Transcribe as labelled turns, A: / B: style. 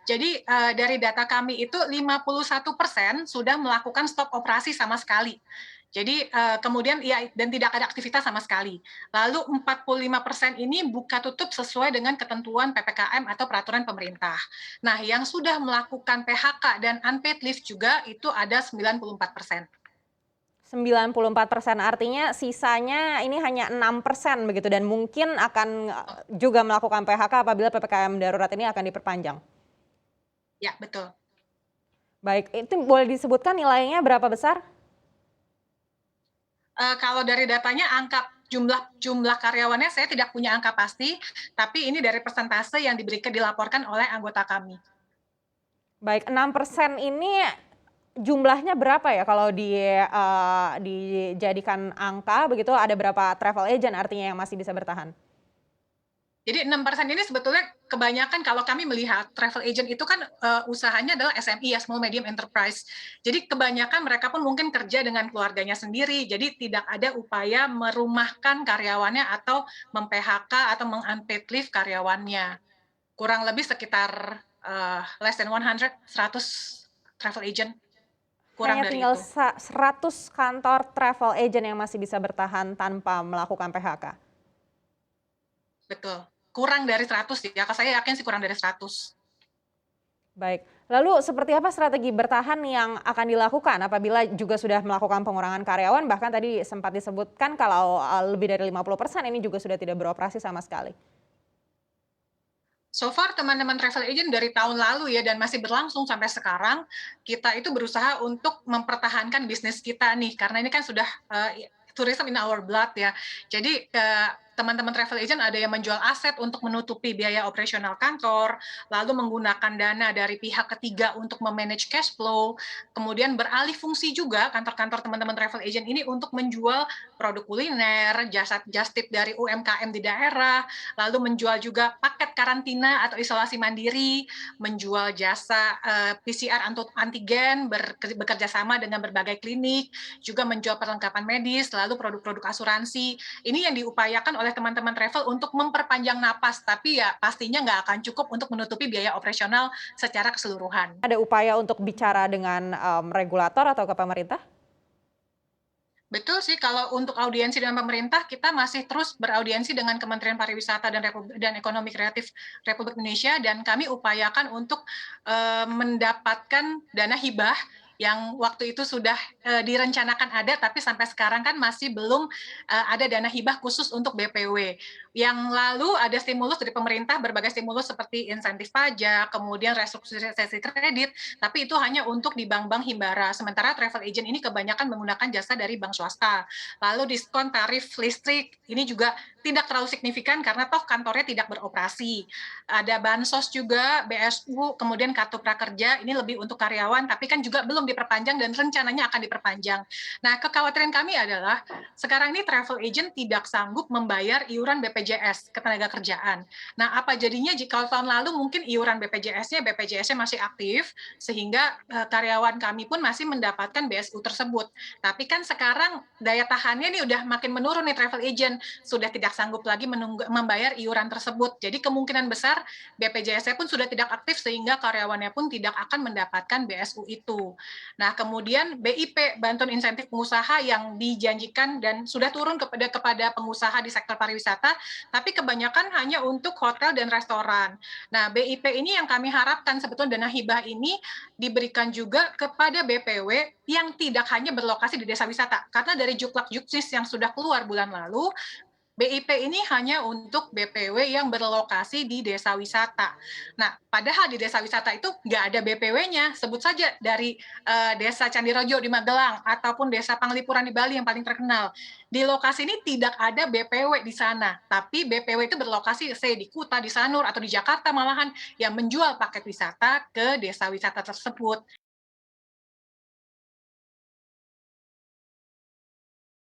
A: Jadi, dari data kami itu 51% sudah melakukan stop operasi sama sekali. Jadi, kemudian ya dan tidak ada aktivitas sama sekali. Lalu 45% ini buka tutup sesuai dengan ketentuan PPKM atau peraturan pemerintah. Nah, yang sudah melakukan PHK dan unpaid leave juga itu ada 94%.
B: 94% artinya sisanya ini hanya 6% begitu dan mungkin akan, juga melakukan PHK apabila PPKM darurat ini akan diperpanjang?
A: Ya, betul.
B: Baik, itu boleh disebutkan nilainya berapa besar?
A: Kalau dari datanya jumlah jumlah karyawannya saya tidak punya angka pasti, tapi ini dari persentase yang dilaporkan oleh anggota kami.
B: Baik, 6% ini jumlahnya berapa ya kalau dijadikan angka begitu, ada berapa travel agent artinya yang masih bisa bertahan?
A: Jadi 6% ini sebetulnya kebanyakan kalau kami melihat travel agent itu kan, usahanya adalah SME ya, small medium enterprise. Jadi kebanyakan mereka pun mungkin kerja dengan keluarganya sendiri, jadi tidak ada upaya merumahkan karyawannya atau mem-PHK atau meng-unpaid leave karyawannya. Kurang lebih sekitar, less than 100 travel agent, kurang
B: Hanya
A: dari
B: tinggal
A: itu.
B: 100 kantor travel agent yang masih bisa bertahan tanpa melakukan PHK?
A: Betul, kurang dari 100 ya, saya yakin sih kurang dari 100.
B: Baik, lalu seperti apa strategi bertahan yang akan dilakukan apabila juga sudah melakukan pengurangan karyawan, bahkan tadi sempat disebutkan kalau, lebih dari 50% ini juga sudah tidak beroperasi sama sekali?
A: So far teman-teman travel agent dari tahun lalu ya dan masih berlangsung sampai sekarang, kita itu berusaha untuk mempertahankan bisnis kita nih, karena ini kan sudah, tourism in our blood ya. Jadi, teman-teman travel agent ada yang menjual aset untuk menutupi biaya operasional kantor, lalu menggunakan dana dari pihak ketiga untuk me-manage cash flow, kemudian beralih fungsi juga kantor-kantor teman-teman travel agent ini untuk menjual produk kuliner, jasa just tip dari UMKM di daerah, lalu menjual juga paket karantina atau isolasi mandiri, menjual jasa PCR antigen, bekerja sama dengan berbagai klinik, juga menjual perlengkapan medis, lalu produk-produk asuransi. Ini yang diupayakan oleh teman-teman travel untuk memperpanjang napas, tapi ya pastinya nggak akan cukup untuk menutupi biaya operasional secara keseluruhan.
B: Ada upaya untuk bicara dengan, regulator atau ke pemerintah?
A: Betul sih, kalau untuk audiensi dengan pemerintah, kita masih terus beraudiensi dengan Kementerian Pariwisata dan Ekonomi Kreatif Republik Indonesia, dan kami upayakan untuk mendapatkan dana hibah yang waktu itu sudah direncanakan ada, tapi sampai sekarang kan masih belum ada dana hibah khusus untuk BPW. Yang lalu ada stimulus dari pemerintah, berbagai stimulus seperti insentif pajak, kemudian restrukturisasi kredit, tapi itu hanya untuk di bank-bank himbara. Sementara travel agent ini kebanyakan menggunakan jasa dari bank swasta. Lalu diskon tarif listrik ini juga tidak terlalu signifikan karena toh kantornya tidak beroperasi. Ada bansos juga, BSU, kemudian kartu prakerja ini lebih untuk karyawan, tapi kan juga belum diperpanjang dan rencananya akan diperpanjang. Nah, kekhawatiran kami adalah sekarang ini travel agent tidak sanggup membayar iuran BPJS Ketenagakerjaan. Nah, apa jadinya jika tahun lalu mungkin iuran BPJS-nya masih aktif sehingga karyawan kami pun masih mendapatkan BSU tersebut. Tapi kan sekarang daya tahannya nih udah makin menurun nih travel agent, sudah tidak sanggup lagi membayar iuran tersebut. Jadi kemungkinan besar BPJS-nya pun sudah tidak aktif sehingga karyawannya pun tidak akan mendapatkan BSU itu. Nah, kemudian BIP, bantuan insentif pengusaha yang dijanjikan dan sudah turun kepada pengusaha di sektor pariwisata, tapi kebanyakan hanya untuk hotel dan restoran. Nah, BIP ini yang kami harapkan sebetulnya dana hibah ini diberikan juga kepada BPW yang tidak hanya berlokasi di desa wisata. Karena dari Juklak Juknis yang sudah keluar bulan lalu, BIP ini hanya untuk BPW yang berlokasi di desa wisata. Nah, padahal di desa wisata itu nggak ada BPW-nya. Sebut saja dari desa Candirejo di Magelang ataupun desa Panglipuran di Bali yang paling terkenal. Di lokasi ini tidak ada BPW di sana, tapi BPW itu berlokasi di Kuta, di Sanur, atau di Jakarta malahan yang menjual paket wisata ke desa wisata tersebut.